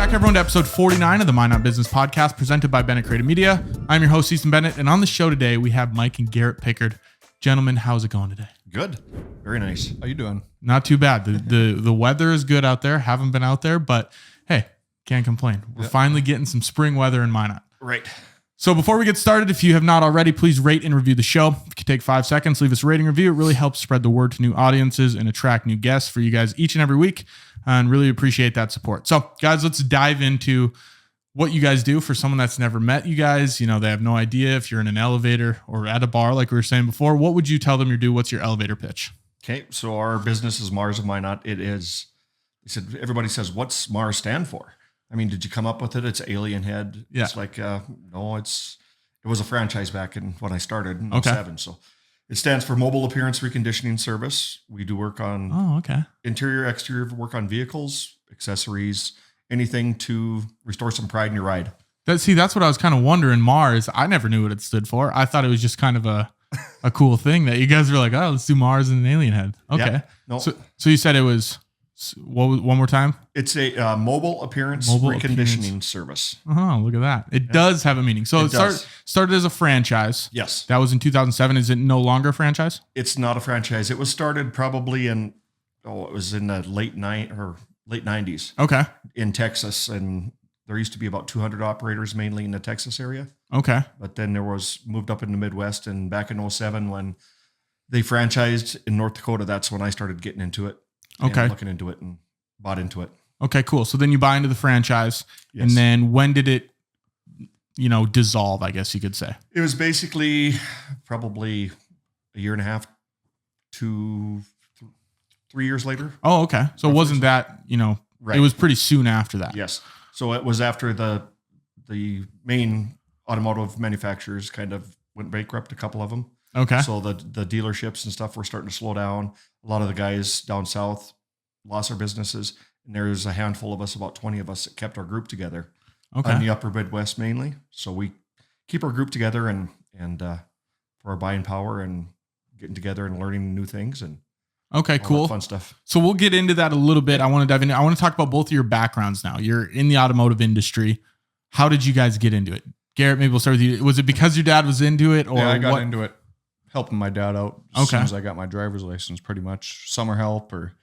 back, everyone, to episode 49 of the Minot Business Podcast, presented by Bennett Creative Media. I'm your host, Easton Bennett, and on the show today, we have Mike and Garrett Picard. Gentlemen, how's it going today? Good. Very nice. How you doing? Not too bad. The weather is good out there. Haven't been out there, but hey, can't complain. We're finally getting some spring weather in Minot. Right. So before we get started, if you have not already, please rate and review the show. If you could take 5 seconds, leave us a rating review. It really helps spread the word to new audiences and attract new guests for you guys each and every week, and really appreciate that support. So guys, let's dive into what you guys do. For someone that's never met you guys, you know, they have no idea if you're in an elevator or at a bar, like we were saying before. What would you tell them you do? What's your elevator pitch? Okay. So our business is MARS of Minot. It is, they said, everybody says, what's MARS stand for? I mean, did you come up with it? It's alien head. Yeah. It's like, no, it was a franchise back in when I started in 07. So it stands for Mobile Appearance Reconditioning Service. We do work on interior, exterior work on vehicles, accessories, anything to restore some pride in your ride. That's what I was kind of wondering. MARS, I never knew what it stood for. I thought it was just kind of a cool thing that you guys were like, oh, let's do MARS and an alien head. Okay. Yeah, no. So you said it was, one more time? It's a mobile appearance reconditioning service. Oh, look at that. It does have a meaning. So it started as a franchise. Yes. That was in 2007. Is it no longer a franchise? It's not a franchise. It was started probably in the late 90s. Okay. In Texas, and there used to be about 200 operators mainly in the Texas area. Okay. But then there was moved up in the Midwest, and back in 07 when they franchised in North Dakota, that's when I started getting into it. Okay. And looking into it and bought into it. Okay, cool. So then you buy into the franchise. Yes. And then when did it, dissolve, I guess you could say? It was basically probably a year and a half to 3 years later. Oh, okay. So it wasn't that, Right. It was pretty soon after that. Yes. So it was after the main automotive manufacturers kind of went bankrupt, a couple of them. Okay. So the dealerships and stuff were starting to slow down. A lot of the guys down south lost their businesses, and there's a handful of us, about 20 of us, that kept our group together. Okay. In the upper Midwest mainly. So we keep our group together and for our buying power and getting together and learning new things and okay, cool. Fun stuff. So we'll get into that a little bit. I want to dive in. I want to talk about both of your backgrounds now. You're in the automotive industry. How did you guys get into it? Garrett, maybe we'll start with you. Was it because your dad was into it, or I got into it helping my dad out as soon Okay. as I got my driver's license, pretty much summer help or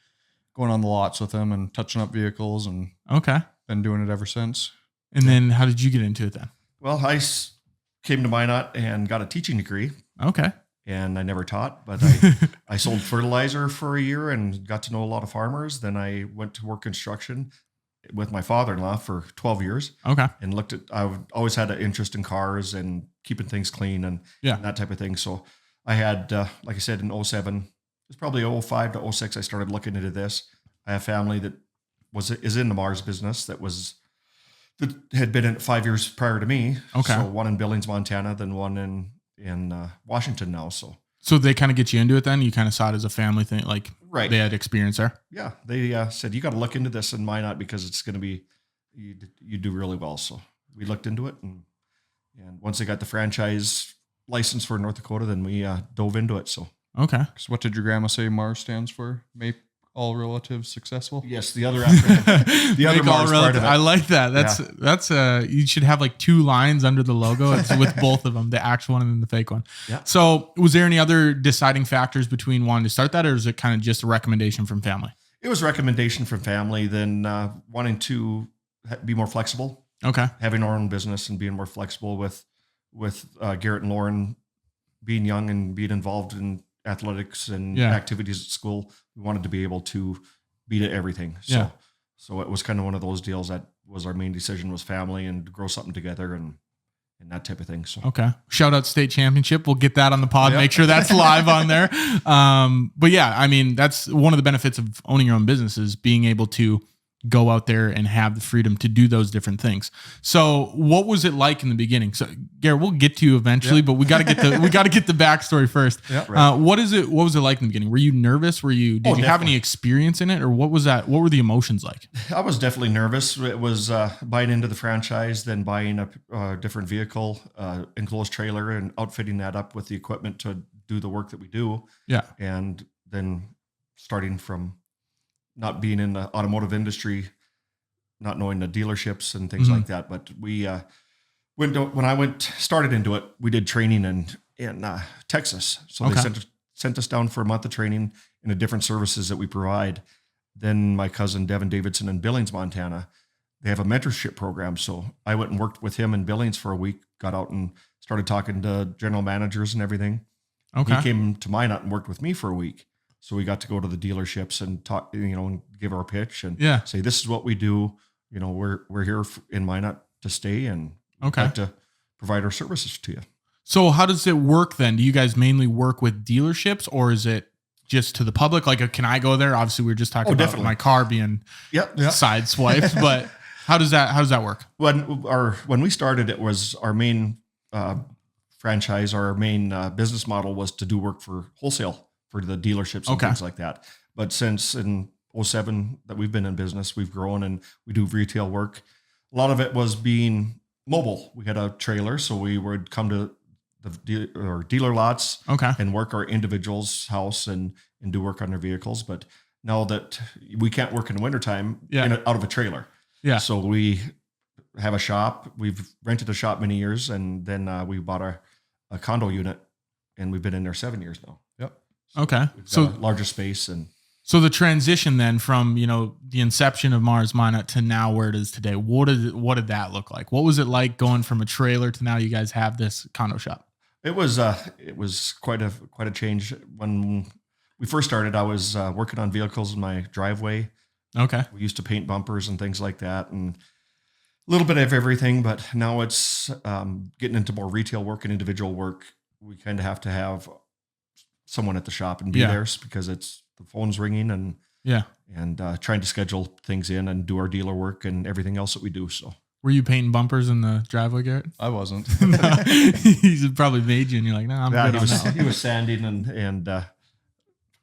going on the lots with him and touching up vehicles, and Okay. been doing it ever since. And then how did you get into it then? Well, I came to Minot and got a teaching degree, Okay. and I never taught, but I sold fertilizer for a year and got to know a lot of farmers. Then I went to work construction with my father-in-law for 12 years. Okay. And I've always had an interest in cars and keeping things clean and that type of thing. So I had, like I said, in 07, it's probably 05 to 06, I started looking into this. I have family that is in the MARS business that had been in it 5 years prior to me. Okay. So one in Billings, Montana, then one in Washington now. So they kind of get you into it then? You kind of saw it as a family thing, like Right. they had experience there? Yeah. They said, you got to look into this in Minot because it's going to be, you do really well. So we looked into it, and once they got the franchise license for North Dakota, then we dove into it. So Okay. So what did your grandma say MARS stands for? Make all relatives successful? yes, the other acronym, the other Make all MARS part of it. I like that. That's you should have like 2 lines under the logo. It's with both of them, the actual one and then the fake one. Yeah. So was there any other deciding factors between wanting to start that, or is it kind of just a recommendation from family? It was a recommendation from family, then wanting to be more flexible, Okay. having our own business and being more flexible with Garrett and Lauren being young and being involved in athletics and activities at school. We wanted to be able to be to everything. So it was kind of one of those deals that was our main decision, was family and to grow something together and that type of thing. So Okay. Shout out state championship. We'll get that on the pod. Yep. Make sure that's live on there. But yeah, I mean, that's one of the benefits of owning your own business, is being able to go out there and have the freedom to do those different things. So what was it like in the beginning? So Garrett, we'll get to you eventually, but we got to get the backstory first. Yeah, right. What was it like in the beginning? Were you nervous? Did you have definitely. any experience in it, or what was that? What were the emotions like? I was definitely nervous. It was buying into the franchise, then buying a different vehicle, enclosed trailer, and outfitting that up with the equipment to do the work that we do. Yeah. And then starting from not being in the automotive industry not knowing the dealerships and things like that. But we, when I started into it, we did training in Texas. So they sent us down for a month of training in the different services that we provide. Then my cousin Devin Davidson in Billings, Montana, they have a mentorship program. So I went and worked with him in Billings for a week, got out and started talking to general managers and everything. Okay. He came to Minot and worked with me for a week. So we got to go to the dealerships and talk, and give our pitch and say, this is what we do. We're here in Minot to stay, and we'd like to provide our services to you. So how does it work then? Do you guys mainly work with dealerships, or is it just to the public? Like, can I go there? Obviously, we were just talking about my car being sideswiped, but how does that work? When we started, it was our main franchise, our main business model was to do work for wholesale for the dealerships and things like that. But since in 2007 that we've been in business, we've grown and we do retail work. A lot of it was being mobile. We had a trailer, so we would come to the dealer lots and work our individual's house and do work on their vehicles. But now that we can't work in the wintertime out of a trailer. Yeah. So we have a shop. We've rented a shop many years, and then we bought a condo unit, and we've been in there 7 years now. Yep. So we've got a larger space. And so the transition then from, the inception of MARS Minot to now where it is today, what did that look like? What was it like going from a trailer to now you guys have this condo shop? It was quite a change. When we first started, I was working on vehicles in my driveway. Okay. We used to paint bumpers and things like that, and a little bit of everything. But now it's getting into more retail work and individual work. We kind of have to have someone at the shop and be there because the phone's ringing and trying to schedule things in and do our dealer work and everything else that we do. So. Were you painting bumpers in the driveway, Garrett? I wasn't. No, he's probably made you, and you're like, no, I'm good on that. He was sanding and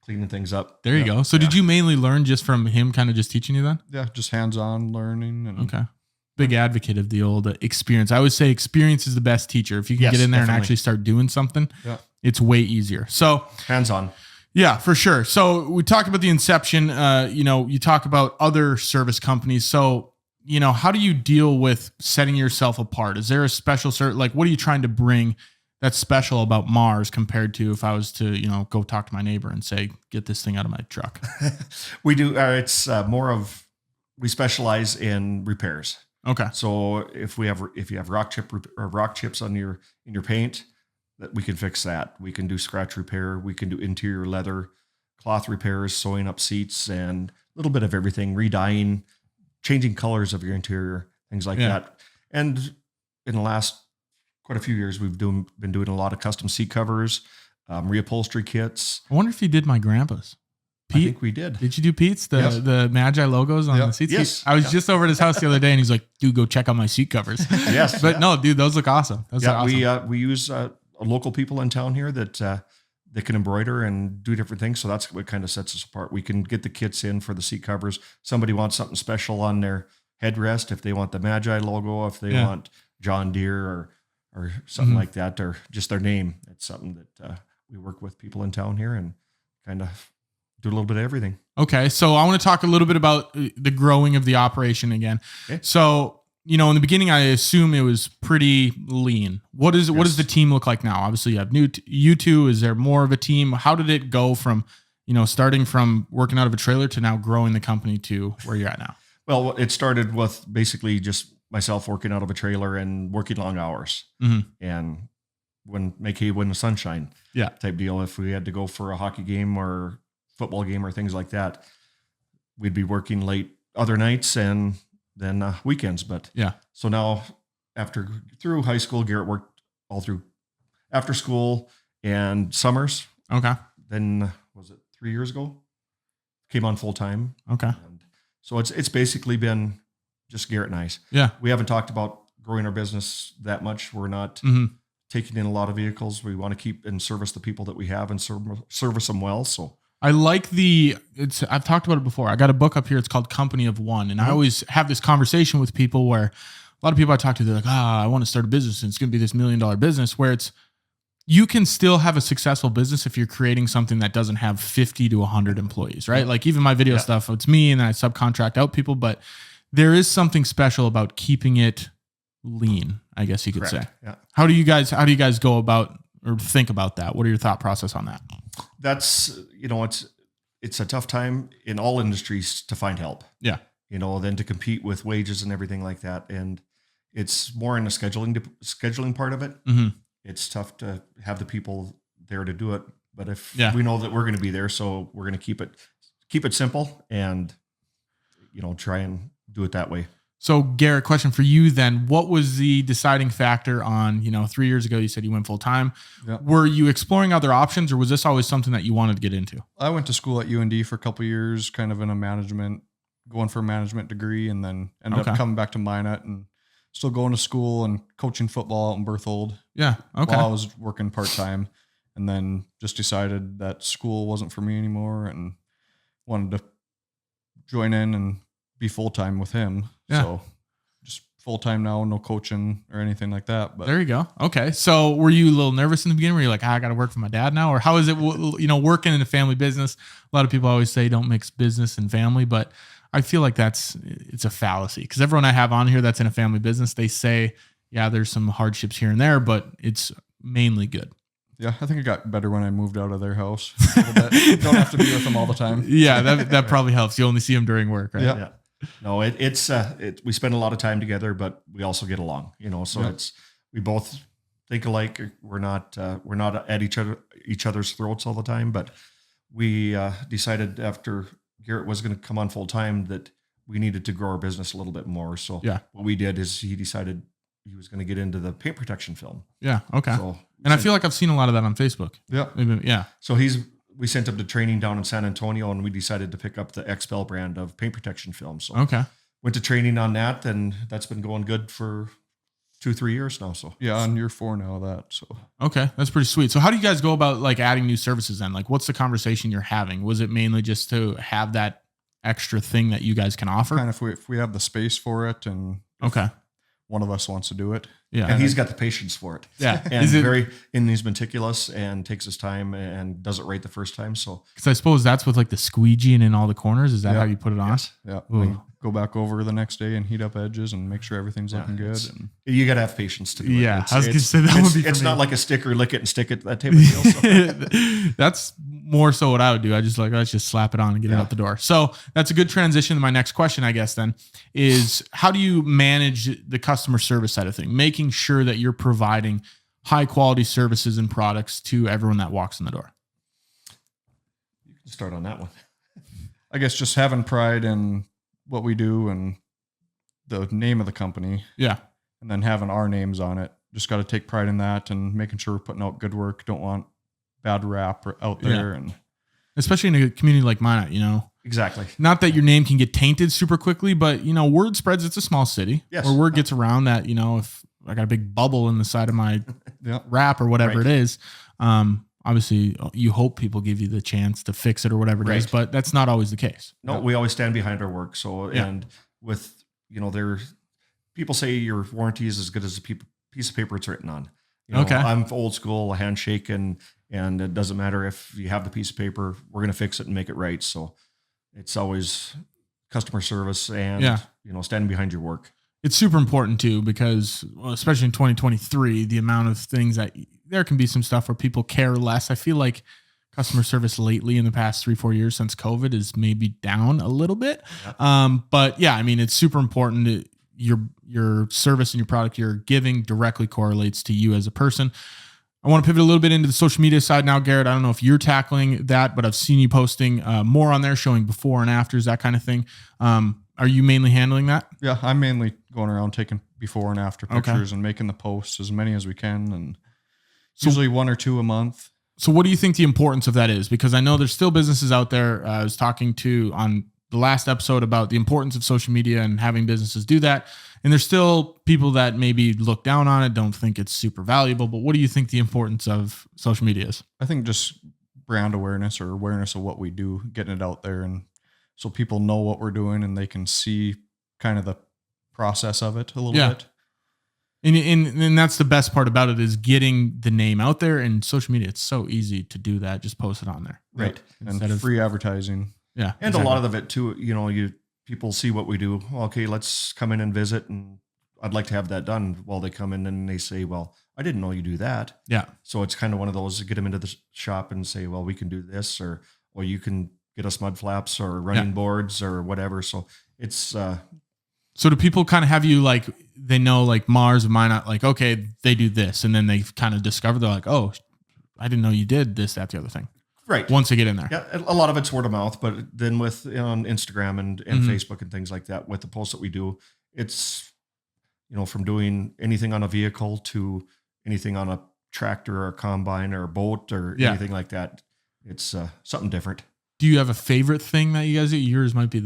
cleaning things up. There you go. So did you mainly learn just from him kind of just teaching you then? Yeah, just hands-on learning. And Big advocate of the old experience. I always say experience is the best teacher. If you can get in there and actually start doing something, it's way easier. So hands-on. Yeah, for sure. So we talked about the inception. You talk about other service companies. So, how do you deal with setting yourself apart? Is there a special what are you trying to bring that's special about MARS compared to if I was to, go talk to my neighbor and say, get this thing out of my truck? We do. It's more of, we specialize in repairs. Okay. So if you have rock chips in your paint, that we can fix that. We can do scratch repair. We can do interior leather, cloth repairs, sewing up seats, and a little bit of everything, re-dyeing, changing colors of your interior, things like that. And in the last quite a few years, we've been doing a lot of custom seat covers, reupholstery kits. I wonder if you did my grandpa's. Pete? I think we did. Did you do Pete's? The Magi logos on the seats? Yes. I was just over at his house the other day, and he's like, dude, go check out my seat covers. Yes. But no, dude, those look awesome. Those are awesome. We use local people in town here that can embroider and do different things. So that's what kind of sets us apart. We can get the kits in for the seat covers. Somebody wants something special on their headrest. If they want the Magi logo, if they want John Deere or something like that, or just their name, it's something that we work with people in town here and kind of do a little bit of everything. Okay. So I want to talk a little bit about the growing of the operation again. Okay. So, in the beginning, I assume it was pretty lean. What does the team look like now? Obviously, you have you two. Is there more of a team? How did it go from, starting from working out of a trailer to now growing the company to where you're at now? Well, it started with basically just myself working out of a trailer and working long hours. And make hay when the sunshine type deal. If we had to go for a hockey game or football game or things like that, we'd be working late other nights and then weekends. But so now through high school, Garrett worked all through after school and summers. Okay. Then was it 3 years ago? Came on full time. Okay. And so it's basically been just Garrett and I. Yeah. We haven't talked about growing our business that much. We're not taking in a lot of vehicles. We want to keep and service the people that we have and service them well. So I like I've talked about it before. I got a book up here. It's called Company of One. And I always have this conversation with people where a lot of people I talk to, they're like, I want to start a business and it's going to be this $1 million business, where you can still have a successful business if you're creating something that doesn't have 50 to 100 employees, right? Like even my video stuff, it's me and I subcontract out people, but there is something special about keeping it lean, I guess you could say. Yeah. How do you guys go about or think about that? What are your thought process on that? That's, it's a tough time in all industries to find help. Yeah. Than to compete with wages and everything like that. And it's more in the scheduling part of it. Mm-hmm. It's tough to have the people there to do it. But if we know that we're going to be there, so we're going to keep it simple and, try and do it that way. So Garrett, question for you then. What was the deciding factor on, 3 years ago, you said you went full time. Yeah. Were you exploring other options or was this always something that you wanted to get into? I went to school at UND for a couple of years, kind of in going for a management degree, and then ended up coming back to Minot and still going to school and coaching football out in Berthold. Yeah. Okay. While I was working part-time, and then just decided that school wasn't for me anymore and wanted to join in and be full-time with him. Yeah. So just full-time now, no coaching or anything like that. But there you go. Okay. So were you a little nervous in the beginning? Were you like, I got to work for my dad now? Or how is it, working in a family business? A lot of people always say don't mix business and family, but I feel like it's a fallacy because everyone I have on here that's in a family business, they say, yeah, there's some hardships here and there, but it's mainly good. Yeah, I think it got better when I moved out of their house a little bit. Don't have to be with them all the time. Yeah, that probably helps. You only see them during work, right? Yeah. No, we spend a lot of time together, but we also get along, so we both think alike. We're not at each other's throats all the time, but we decided after Garrett was going to come on full time that we needed to grow our business a little bit more. So what we did is he decided he was going to get into the paint protection film. Yeah. Okay. And I feel like I've seen a lot of that on Facebook. Yeah. Yeah. So we sent him to training down in San Antonio, and we decided to pick up the XPEL brand of paint protection film. So went to training on that, and that's been going good for 2-3 years now. So yeah, on year 4 now of that. So okay, that's pretty sweet. So how do you guys go about like adding new services then? Like what's the conversation you're having? Was it mainly just to have that extra thing that you guys can offer? Kind of if we have the space for it and one of us wants to do it. Yeah. And he's got the patience for it. Yeah. And he's meticulous and takes his time and does it right the first time. So, because I suppose that's with like the squeegeeing in all the corners. Is that how you put it on? Yes. Yeah. We go back over the next day and heat up edges and make sure everything's looking good. And you got to have patience to do it. Yeah. I was going to say that would be it's not like a sticker, lick it and stick it, that type of deal. So. That's more so what I would do. Let's just slap it on and get it out the door. So that's a good transition to my next question, I guess, then is how do you manage the customer service side of things, making sure that you're providing high quality services and products to everyone that walks in the door? You can start on that one. I guess just having pride in what we do and the name of the company. Yeah. And then having our names on it. Just got to take pride in that and making sure we're putting out good work. Don't want bad rap out there. And especially in a community like mine, Exactly. Not that your name can get tainted super quickly, but word spreads. It's a small city. Yes. Or word gets around that, if I got a big bubble in the side of my wrap or whatever it is, obviously you hope people give you the chance to fix it or whatever it is, but that's not always the case. No, we always stand behind our work. So, and with, people say your warranty is as good as the piece of paper it's written on. I'm old school, a handshake, and it doesn't matter if you have the piece of paper, we're going to fix it and make it right. So it's always customer service and, standing behind your work. It's super important too, because especially in 2023, the amount of things that there can be some stuff where people care less. I feel like customer service lately in the past 3-4 years since COVID is maybe down a little bit. But it's super important that your service and your product you're giving directly correlates to you as a person. I want to pivot a little bit into the social media side now, Garrett. I don't know if you're tackling that, but I've seen you posting more on there, showing before and afters, that kind of thing. Are you mainly handling that? Yeah, I'm mainly going around taking before and after pictures and making the posts as many as we can, and usually 1 or 2 a month. So what do you think the importance of that is? Because I know there's still businesses out there. I was talking to on the last episode about the importance of social media and having businesses do that. And there's still people that maybe look down on it, don't think it's super valuable. But what do you think the importance of social media is? I think just brand awareness or awareness of what we do, getting it out there, and so people know what we're doing and they can see kind of the process of it a little bit. And that's the best part about it is getting the name out there, and social media. It's so easy to do that. Just post it on there. Right. And free advertising. Yeah. And a lot of it too, people see what we do. Okay, let's come in and visit, and I'd like to have that done. Well, they come in and they say, well, I didn't know you do that. Yeah. So it's kind of one of those, get them into the shop and say, well, we can do this, or you can get us mud flaps or running boards or whatever. So it's, so do people kind of have you like, they know like MARS of Minot, like, okay, they do this. And then they kind of discover, they're like, oh, I didn't know you did this, that, the other thing. Right. Once they get in there. Yeah. A lot of it's word of mouth, but then with on Instagram and Facebook and things like that, with the posts that we do, it's, from doing anything on a vehicle to anything on a tractor or a combine or a boat or anything like that. It's something different. Do you have a favorite thing that you guys do? Yours might be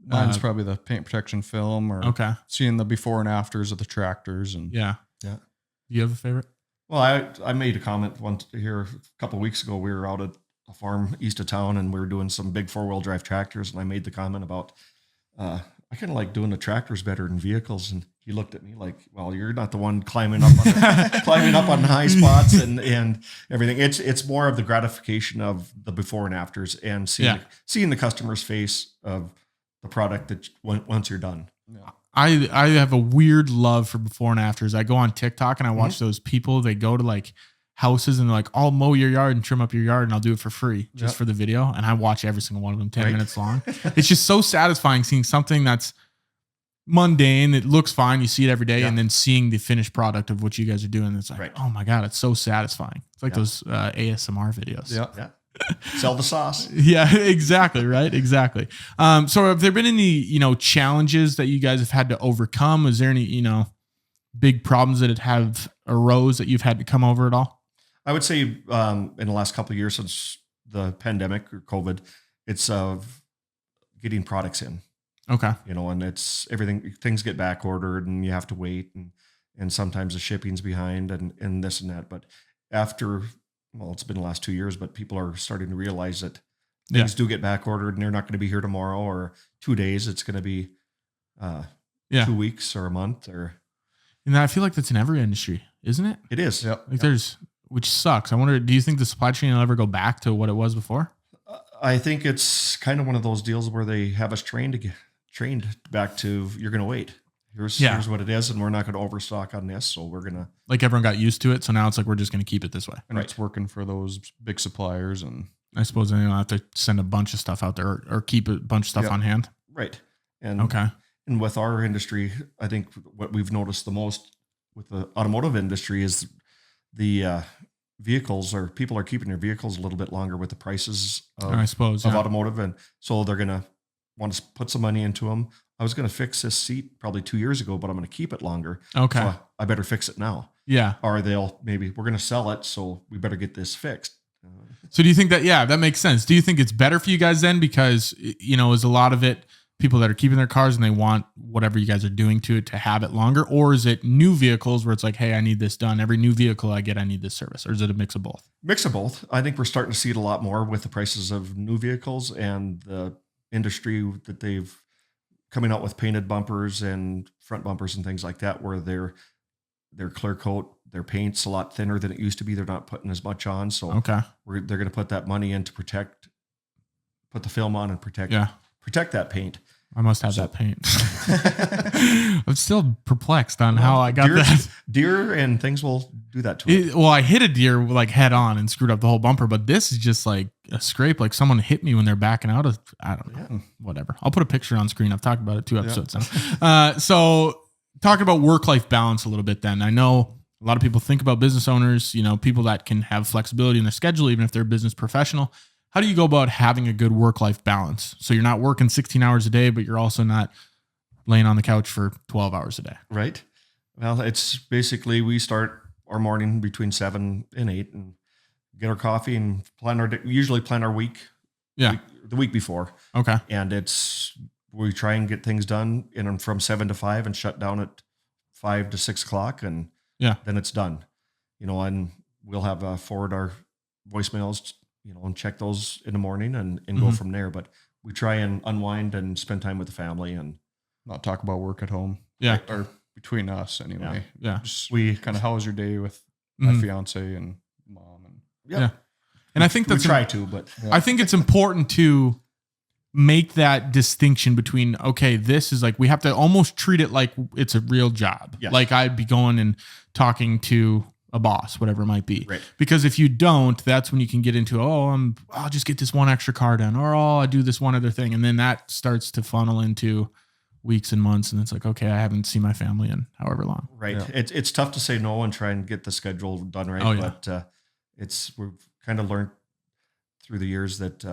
mine's probably the paint protection film, or seeing the before and afters of the tractors. And yeah. Do you have a favorite? Well, I made a comment once here a couple of weeks ago. We were out at a farm east of town and we were doing some big 4-wheel drive tractors. And I made the comment about, I kind of like doing the tractors better than vehicles. And he looked at me like, well, you're not the one climbing up on the high spots and everything. It's more of the gratification of the before and afters and seeing the customer's face of the product that once you're done. Yeah. I have a weird love for before and afters. I go on TikTok and I watch those people, they go to like houses and they're like, I'll mow your yard and trim up your yard and I'll do it for free just for the video. And I watch every single one of them 10 minutes long. It's just so satisfying seeing something that's mundane. It looks fine. You see it every day and then seeing the finished product of what you guys are doing. It's like, oh my God, it's so satisfying. It's like those ASMR videos. Yeah. Sell the sauce. Yeah, exactly. Right. Exactly. So have there been any, challenges that you guys have had to overcome? Is there any, big problems that have arose that you've had to come over at all? I would say in the last couple of years since the pandemic or COVID, it's getting products in. Okay. And it's things get back ordered and you have to wait and sometimes the shipping's behind and this and that. But after, it's been the last 2 years, but people are starting to realize that things do get back ordered and they're not going to be here tomorrow or 2 days. It's going to be 2 weeks or a month And I feel like that's in every industry, isn't it? It is. Yep. Which sucks. I wonder, do you think the supply chain will ever go back to what it was before? I think it's kind of one of those deals where they have us trained back to, you're going to wait. Here's what it is. And we're not going to overstock on this. So we're going to, like, everyone got used to it. So now it's like, we're just going to keep it this way. And it's working for those big suppliers. And I suppose they don't have to send a bunch of stuff out there or keep a bunch of stuff on hand. Right. And And with our industry, I think what we've noticed the most with the automotive industry is the people are keeping their vehicles a little bit longer with the prices of automotive. And so they're going to want to put some money into them. I was going to fix this seat probably 2 years ago, but I'm going to keep it longer. Okay. So I better fix it now. Yeah. Or we're going to sell it. So we better get this fixed. So do you think that makes sense? Do you think it's better for you guys then? Because, is a lot of it people that are keeping their cars and they want whatever you guys are doing to it to have it longer? Or is it new vehicles where it's like, hey, I need this done. Every new vehicle I get, I need this service. Or is it a mix of both? Mix of both. I think we're starting to see it a lot more with the prices of new vehicles and the industry that they've coming out with painted bumpers and front bumpers and things like that, where their clear coat, their paint's a lot thinner than it used to be. They're not putting as much on. So they're going to put that money in to put the film on and protect that paint. I must have that paint. I'm still perplexed on how I got that. Deer and things will do that to it. Well, I hit a deer like head on and screwed up the whole bumper, but this is just like a scrape. Like someone hit me when they're backing out of, I don't know, whatever. I'll put a picture on screen. I've talked about it 2 episodes now. So talking about work-life balance a little bit then. I know a lot of people think about business owners, people that can have flexibility in their schedule, even if they're a business professional. How do you go about having a good work-life balance? So you're not working 16 hours a day, but you're also not laying on the couch for 12 hours a day. Right. Well, it's basically we start our morning between 7 and 8 and get our coffee and usually plan our week. Yeah. The week before. Okay. And we try and get things done from 7 to 5 and shut down at 5 to 6 o'clock. And then it's done, and we'll have forward our voicemails, and check those in the morning and go from there. But we try and unwind and spend time with the family and not talk about work at home. Yeah. Or between us anyway. Yeah. Just kind of, how was your day with my fiance and mom? And I think we try to, but I think it's important to make that distinction between, okay, this is like, we have to almost treat it like it's a real job. Yes. Like I'd be going and talking to a boss, whatever it might be. Right. Because if you don't, that's when you can get into, I'll just get this one extra car done, or I do this one other thing. And then that starts to funnel into weeks and months. And it's like, okay, I haven't seen my family in however long. Right. Yeah. It's tough to say no and try and get the schedule done right. Oh, yeah. But we've kind of learned through the years that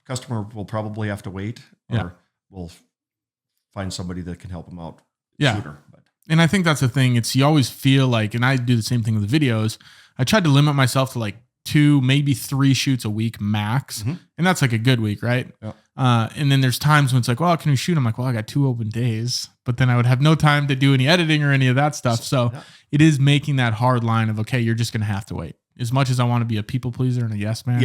customer will probably have to wait, or we'll find somebody that can help them out sooner. And I think that's the thing. You always feel like, and I do the same thing with the videos. I tried to limit myself to like 2, maybe 3 shoots a week max. Mm-hmm. And that's like a good week, right? Yeah. And then there's times when it's like, well, can we shoot? I'm like, well, I got 2 open days, but then I would have no time to do any editing or any of that stuff. So it is making that hard line of, okay, you're just going to have to wait. As much as I want to be a people pleaser and a yes man,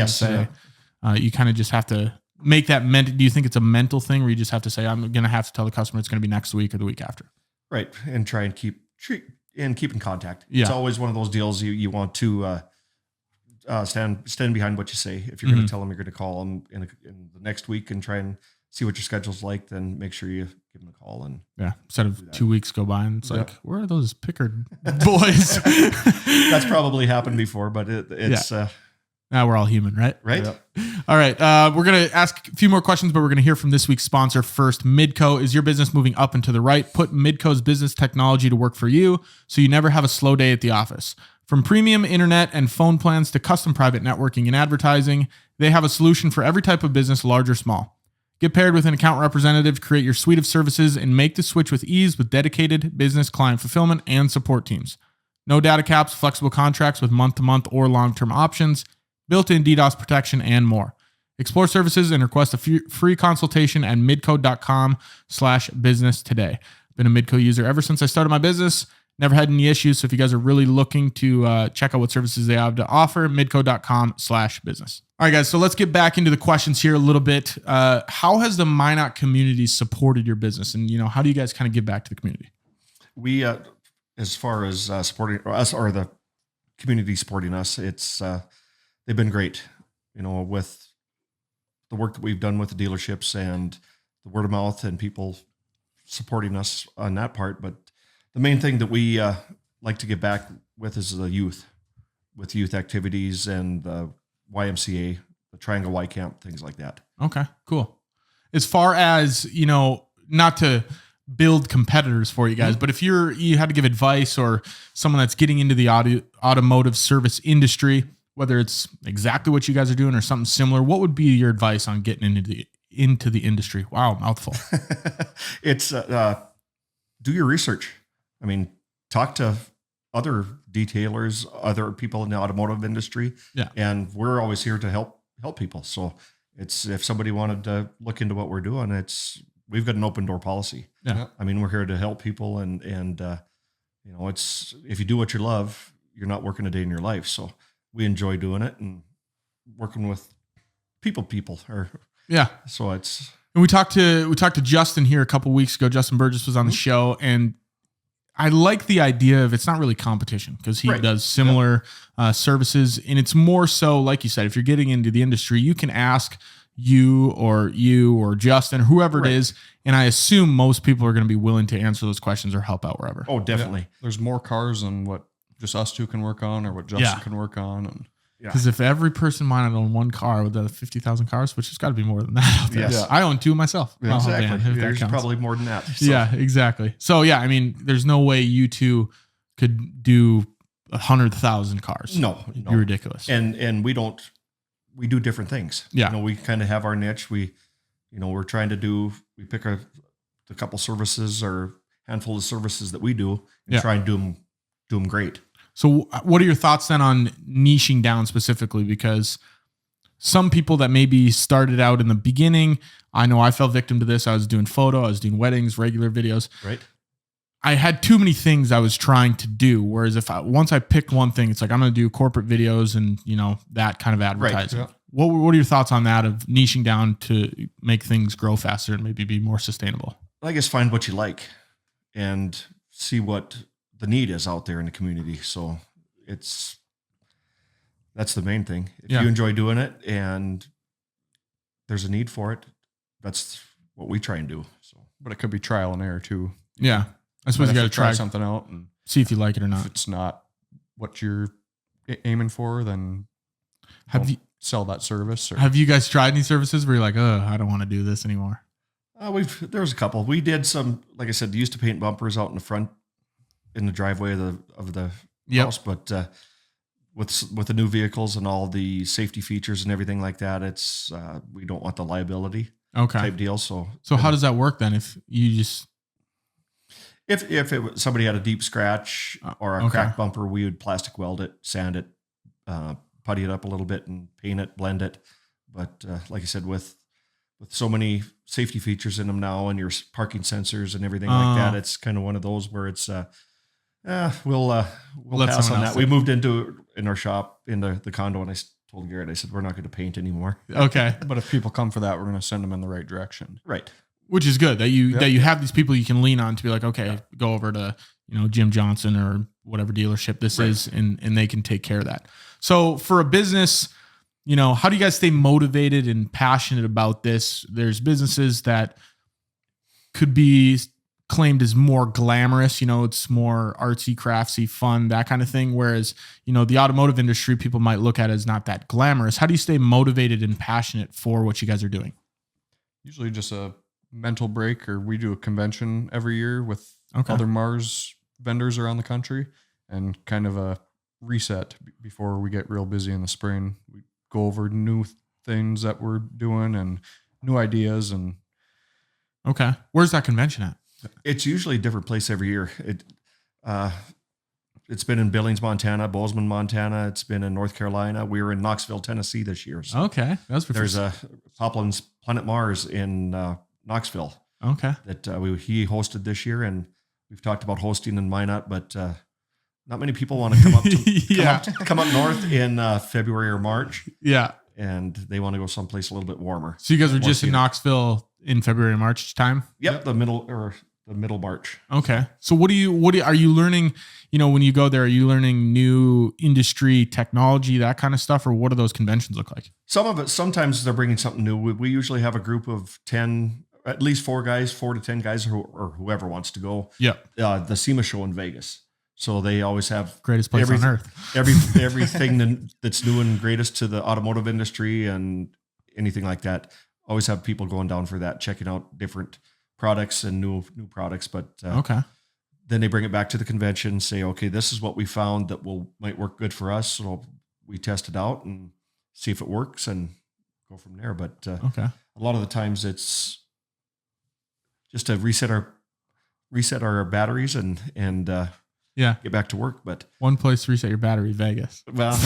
you kind of just have to make that do you think it's a mental thing where you just have to say, I'm going to have to tell the customer it's going to be next week or the week after? Right. And try and keep in contact. Yeah. It's always one of those deals you want to stand behind what you say. If you're going to tell them you're going to call them in the next week and try and see what your schedule's like, then make sure you give them a call. And instead of 2 weeks go by and it's like, where are those Picard boys? That's probably happened before, but it's now we're all human, right? Right. Yeah. All right. We're going to ask a few more questions, but we're going to hear from this week's sponsor first. Midco. Is your business moving up and to the right? Put Midco's business technology to work for you so you never have a slow day at the office. From premium internet and phone plans to custom private networking and advertising, they have a solution for every type of business, large or small. Get paired with an account representative to create your suite of services and make the switch with ease with dedicated business client fulfillment and support teams. No data caps, flexible contracts with month-to-month or long-term options, built-in DDoS protection, and more. Explore services and request a free consultation at midco.com/business today. Been a Midco user ever since I started my business. Never had any issues. So if you guys are really looking to check out what services they have to offer, midco.com/business. All right, guys. So let's get back into the questions here a little bit. How has the Minot community supported your business? And, how do you guys kind of give back to the community? We, as far as supporting us or the community supporting us, they've been great, with the work that we've done with the dealerships and the word of mouth and people supporting us on that part. But the main thing that we like to give back with is the youth, with youth activities and the YMCA, the Triangle Y Camp, things like that. Okay, cool. As far as, not to build competitors for you guys, but if you had to give advice or someone that's getting into the automotive service industry, whether it's exactly what you guys are doing or something similar, what would be your advice on getting into the industry? Wow, mouthful. It's do your research. I mean, talk to other detailers, other people in the automotive industry. Yeah. And we're always here to help people. So if somebody wanted to look into what we're doing, we've got an open door policy. Yeah. I mean, we're here to help people and it's, if you do what you love, you're not working a day in your life. So we enjoy doing it and working with people. So it's, and we talked to Justin here a couple of weeks ago. Justin Burgess was on the show, and I like the idea of it's not really competition because he does similar services, and it's more so, like you said, if you're getting into the industry, you can ask you or Justin, whoever it is, and I assume most people are going to be willing to answer those questions or help out wherever. Oh, definitely. Yeah. There's more cars than what just us two can work on or what Justin can work on. And because if every person might own one car with the 50,000 cars, which has got to be more than that out there. Yes. Yeah. I own 2 myself. Yeah, exactly. There's probably more than that. So. Yeah, exactly. So I mean, there's no way you two could do 100,000 cars. No. You're ridiculous. And we do different things. Yeah. We kind of have our niche. We're trying to we pick a couple services or handful of services that we do and try and do them great. So what are your thoughts then on niching down specifically? Because some people that maybe started out in the beginning, I know I fell victim to this. I was doing photo, I was doing weddings, regular videos. Right. I had too many things I was trying to do. Whereas once I picked one thing, it's like, I'm going to do corporate videos and, that kind of advertising. Right. Yeah. What are your thoughts on that of niching down to make things grow faster and maybe be more sustainable? I guess find what you like and see what the need is out there in the community. So that's the main thing. If you enjoy doing it and there's a need for it, that's what we try and do. So, but it could be trial and error too. Yeah. I suppose you got to try something out and see if you like it or not. If it's not what you're aiming for, then have you sell that service. Or, have you guys tried any services where you're like, oh, I don't want to do this anymore? There was a couple. We did some, like I said, used to paint bumpers out in the front, in the driveway of the house, but with the new vehicles and all the safety features and everything like that, it's we don't want the liability type deal. So how does that work then? If you just somebody had a deep scratch or a cracked bumper, we would plastic weld it, sand it, putty it up a little bit, and paint it, blend it. But like I said, with so many safety features in them now, and your parking sensors and everything like that, it's kind of one of those where it's we'll pass on that. We moved in our shop in the condo, and I told Garrett, I said, we're not going to paint anymore. Okay, but if people come for that, we're going to send them in the right direction. Right. Which is good that you have these people you can lean on to be like, okay, go over to Jim Johnson or whatever dealership this is, and they can take care of that. So for a business, how do you guys stay motivated and passionate about this? There's businesses that could be claimed as more glamorous, it's more artsy, craftsy, fun, that kind of thing. Whereas, the automotive industry, people might look at as not that glamorous. How do you stay motivated and passionate for what you guys are doing? Usually just a mental break, or we do a convention every year with other MARS vendors around the country, and kind of a reset before we get real busy in the spring. We go over new things that we're doing and new ideas. And where's that convention at? It's usually a different place every year. It's been in Billings, Montana, Bozeman, Montana. It's been in North Carolina. We were in Knoxville, Tennessee this year. So there's a Poplin's Planet Mars in Knoxville. That he hosted this year, and we've talked about hosting in Minot, but not many people want to come up come up north in February or March. Yeah, and they want to go someplace a little bit warmer. So you guys were just in Knoxville in February and March time? Yep, the middle March. Okay. So what are you learning, when you go there, are you learning new industry technology, that kind of stuff, or what do those conventions look like? Some of it, sometimes they're bringing something new. We usually have a group of 10, at least 4 to 10 guys or whoever wants to go. Yeah. The SEMA show in Vegas. So they always have greatest place on earth. Everything that's new and greatest to the automotive industry and anything like that. Always have people going down for that, checking out different products and new products. But then they bring it back to the convention, say, okay, this is what we found that might work good for us. So we test it out and see if it works and go from there. But a lot of the times it's just to reset our batteries and get back to work. But one place to reset your battery, Vegas. Well,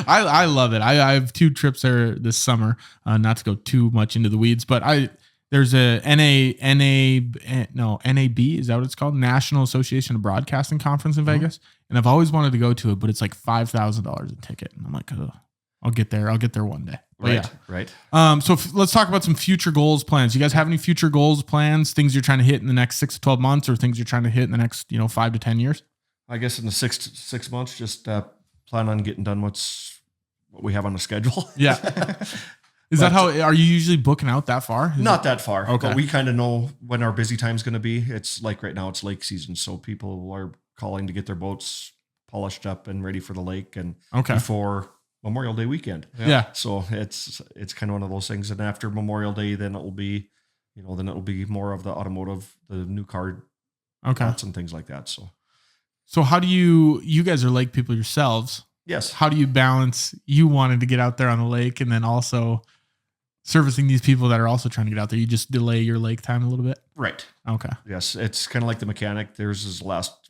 I love it. I have 2 trips there this summer, not to go too much into the weeds, but there's a NAB, is that what it's called? National Association of Broadcasting Conference in Vegas. And I've always wanted to go to it, but it's like $5,000 a ticket. And I'm like, oh, I'll get there one day. But right. So let's talk about some future goals, plans. You guys have any future goals, plans, things you're trying to hit in the next 6 to 12 months, or things you're trying to hit in the next, 5 to 10 years? I guess in the 6 months, just plan on getting done what we have on the schedule. Yeah. That how, are you usually booking out that far? Not that far. Okay. But we kind of know when our busy time is going to be. It's like right now it's lake season. So people are calling to get their boats polished up and ready for the lake and before Memorial Day weekend. Yeah. So it's kind of one of those things. And after Memorial Day, then it'll be, more of the automotive, the new car parts and things like that. So how do you guys are lake people yourselves? Yes. How do you balance you wanting to get out there on the lake and then also servicing these people that are also trying to get out there? You just delay your lake time a little bit? Right. Okay. Yes. It's kind of like the mechanic. There's his last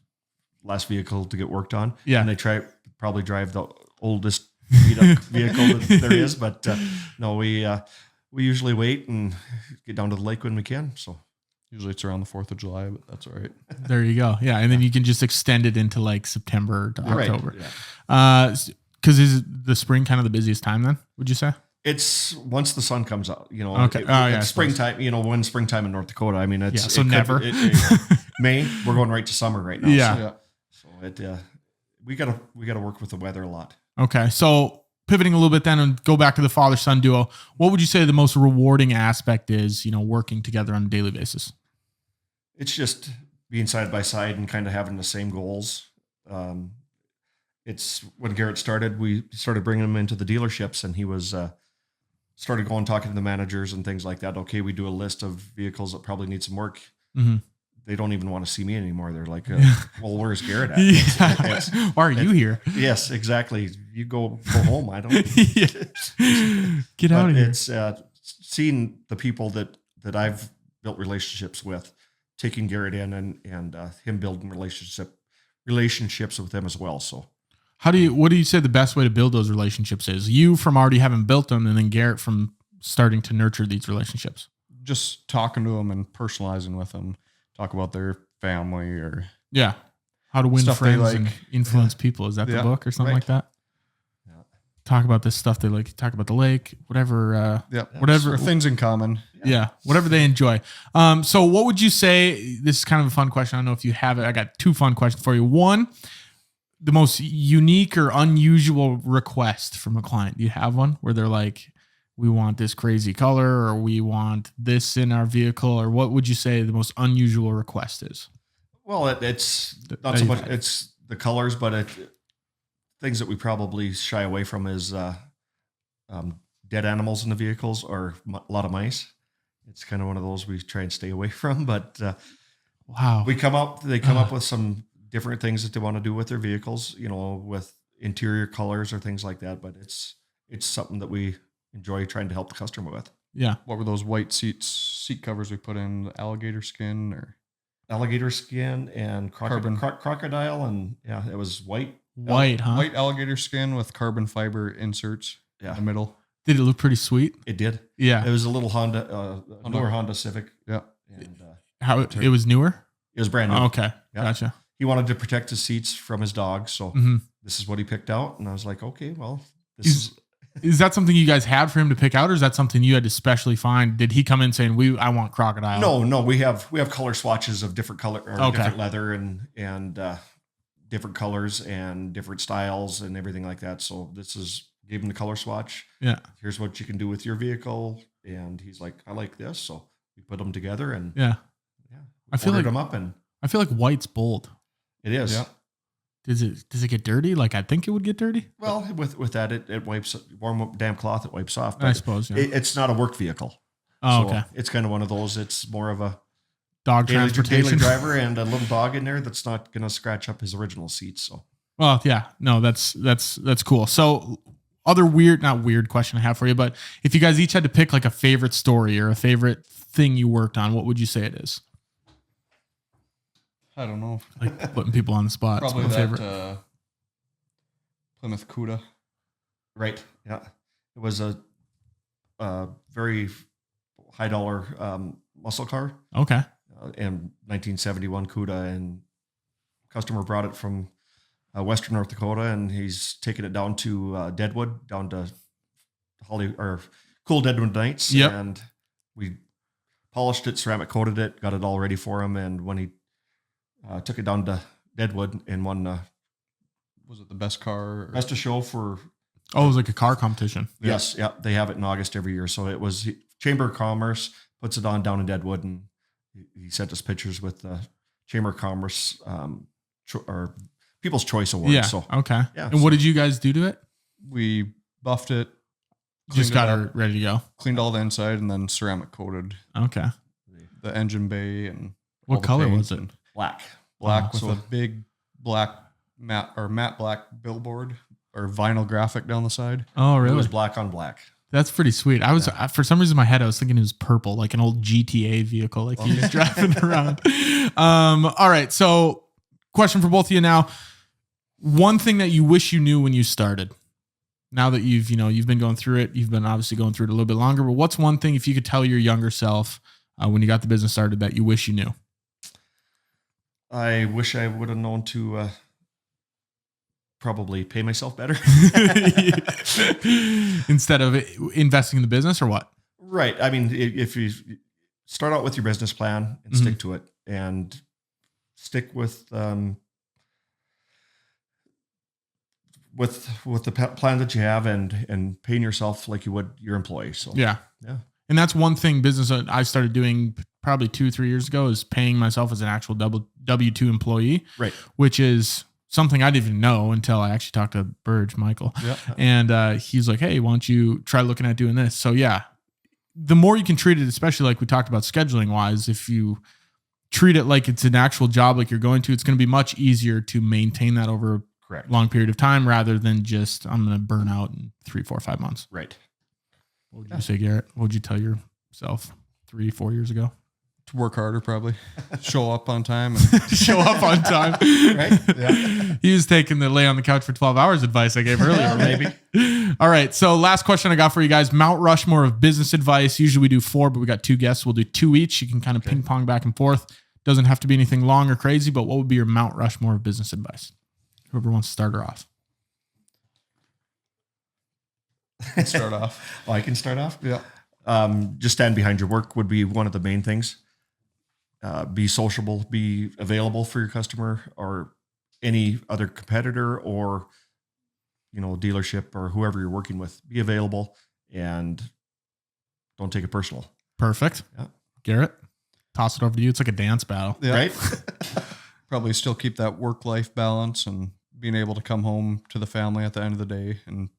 vehicle to get worked on. Yeah. And they probably drive the oldest beat up vehicle that there is. But no, we usually wait and get down to the lake when we can. So usually it's around the 4th of July, but that's all right. There you go. Yeah. And then you can just extend it into like September to October. Right. Yeah. Because is the spring kind of the busiest time then, would you say? It's once the sun comes out, springtime, when springtime in North Dakota, I mean, never. May, we're going right to summer right now. Yeah. So we got to work with the weather a lot. Okay. So pivoting a little bit then and go back to the father-son duo, what would you say the most rewarding aspect is, working together on a daily basis? It's just being side by side and kind of having the same goals. It's when Garrett started, we started bringing him into the dealerships, and he was started going talking to the managers and things like that. Okay, we do a list of vehicles that probably need some work. Mm-hmm. They don't even want to see me anymore. They're like, well, where's Garrett at? Why are you here? Yes, exactly. You go home. I don't get out of here. It's seeing the people that I've built relationships with, taking Garrett in and him building relationships with them as well. So what do you say the best way to build those relationships is? You from already having built them, and then Garrett from starting to nurture these relationships? Just talking to them and personalizing with them. Talk about their family or how to win friends and influence people. Is that the book or something like that? Yeah. Talk about this stuff they like. Talk about the lake, whatever. Whatever or things in common. Yeah, whatever they enjoy. So what would you say? This is kind of a fun question. I don't know if you have it. I got two fun questions for you. One, the most unique or unusual request from a client. Do you have one where they're like, we want this crazy color, or we want this in our vehicle, or what would you say the most unusual request is? Well, it's not so much, it's the colors, but things that we probably shy away from is dead animals in the vehicles or a lot of mice. It's kind of one of those we try and stay away from, but wow, they come up with some different things that they want to do with their vehicles, with interior colors or things like that. But it's something that we enjoy trying to help the customer with. Yeah. What were those white seat covers we put in? Alligator skin and crocodile, and it was white. White alligator skin with carbon fiber inserts in the middle. Did it look pretty sweet? It did. Yeah. It was a little newer Honda Civic. Yeah. And it was newer? It was brand new. Oh, okay. Yeah. Gotcha. He wanted to protect his seats from his dog, so this is what he picked out, and I was like, okay, well, Is that something you guys had for him to pick out, or is that something you had to specially find? Did he come in saying, I want crocodile? No, we have color swatches of different color or different leather and different colors and different styles and everything like that. So gave him the color swatch. Yeah. Here's what you can do with your vehicle. And he's like, I like this. So we put them together and I feel like white's bold. It is. Yeah. Does it get dirty? Like I think it would get dirty. Well, with that, it wipes, warm up damp cloth, it wipes off. But I suppose it's not a work vehicle. Oh, so okay. It's kind of one of those. It's more of a dog transportation daily driver and a little dog in there that's not going to scratch up his original seats. So, well, yeah, no, that's cool. So, not weird question I have for you, but if you guys each had to pick like a favorite story or a favorite thing you worked on, what would you say it is? I don't know. Like putting people on the spot. Probably that Plymouth Cuda. Right. Yeah. It was a very high dollar muscle car. Okay. In 1971 Cuda, and customer brought it from Western North Dakota, and he's taken it down to Deadwood, down to cool Deadwood nights. Yep. And we polished it, ceramic coated it, got it all ready for him. And when he took it down to Deadwood and won, was it the best car? Best of show for. Oh, it was like a car competition. Yes. Yeah. They have it in August every year. So it was Chamber of Commerce puts it on down in Deadwood, and he sent us pictures with the Chamber of Commerce or People's Choice Award. Yeah. So, okay. Yeah. And what did you guys do to it? We buffed it. Just got it ready to go. Cleaned all the inside and then ceramic coated. Okay. The engine bay and what color was it? Black with a big black matte black billboard or vinyl graphic down the side. Oh, really? It was black on black. That's pretty sweet. I was for some reason in my head I was thinking it was purple, like an old GTA vehicle, like he was driving around. All right. So, question for both of you now: one thing that you wish you knew when you started. Now that you've been going through it, you've been obviously going through it a little bit longer. But what's one thing, if you could tell your younger self when you got the business started, that you wish you knew? I wish I would have known to probably pay myself better instead of investing in the business, or what? Right. I mean, if you start out with your business plan and stick to it, and stick with with the plan that you have and paying yourself like you would your employee. So yeah. And that's one thing business I started doing probably 2-3 years ago is paying myself as an actual W-2 employee, right? Which is something I didn't even know until I actually talked to Burge, Michael. Yeah. And he's like, hey, why don't you try looking at doing this? So yeah, the more you can treat it, especially like we talked about scheduling wise, if you treat it like it's an actual job, like you're going to, it's going to be much easier to maintain that over a long period of time rather than just, I'm going to burn out in 3, 4, 5 months. Right. What would you say, Garrett? What would you tell yourself 3, 4 years ago? To work harder, probably. Show up on time. And show up on time. Right? Yeah. He was taking the lay on the couch for 12 hours advice I gave earlier. Maybe. All right. So last question I got for you guys. Mount Rushmore of business advice. Usually we do 4, but we got 2 guests. We'll do 2 each. You can kind of ping pong back and forth. Doesn't have to be anything long or crazy, but what would be your Mount Rushmore of business advice? Whoever wants to start her off. Start off. Oh, I can start off? Yeah. Just stand behind your work would be one of the main things. Be sociable, be available for your customer or any other competitor or, dealership or whoever you're working with. Be available and don't take it personal. Perfect. Yeah. Garrett, toss it over to you. It's like a dance battle. Yeah. Right? Probably still keep that work-life balance and being able to come home to the family at the end of the day and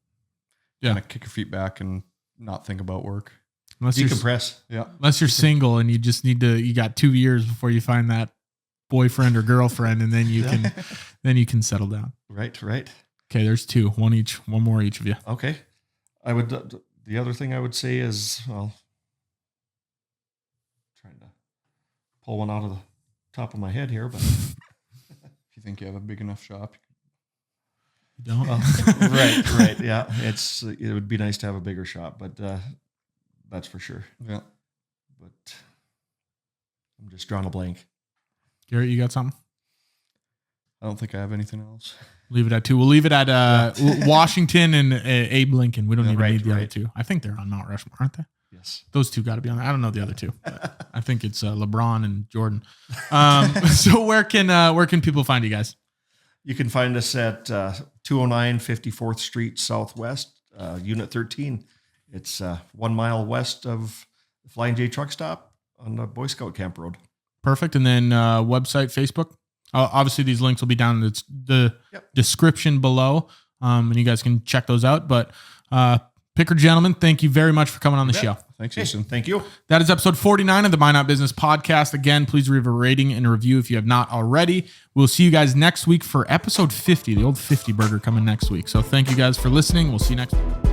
kind of kick your feet back and not think about work. Unless decompress. Unless you're single and you just you got 2 years before you find that boyfriend or girlfriend, and then you can settle down. Right. Okay, there's 2, one more each of you. Okay. The other thing I would say is, trying to pull one out of the top of my head here, but if you think you have a big enough shop, you don't. Right. Yeah. It would be nice to have a bigger shop, but, that's for sure. Yeah. But I'm just drawing a blank. Garrett, you got something? I don't think I have anything else. Leave it at 2. We'll leave it at Washington and Abe Lincoln. We don't even need the other 2. I think they're on Mount Rushmore, aren't they? Yes. Those 2 got to be on there. I don't know the other 2. But I think it's LeBron and Jordan. So where can people find you guys? You can find us at 209 54th Street Southwest, Unit 13. It's 1 mile west of the Flying J truck stop on the Boy Scout Camp Road. Perfect. And then website, Facebook. Obviously, these links will be down in the description below, and you guys can check those out. But Picard gentlemen, thank you very much for coming on the show. Thanks, Easton. Thank you. That is episode 49 of the Minot Business Podcast. Again, please leave a rating and a review if you have not already. We'll see you guys next week for episode 50, the old 50 burger coming next week. So thank you guys for listening. We'll see you next week.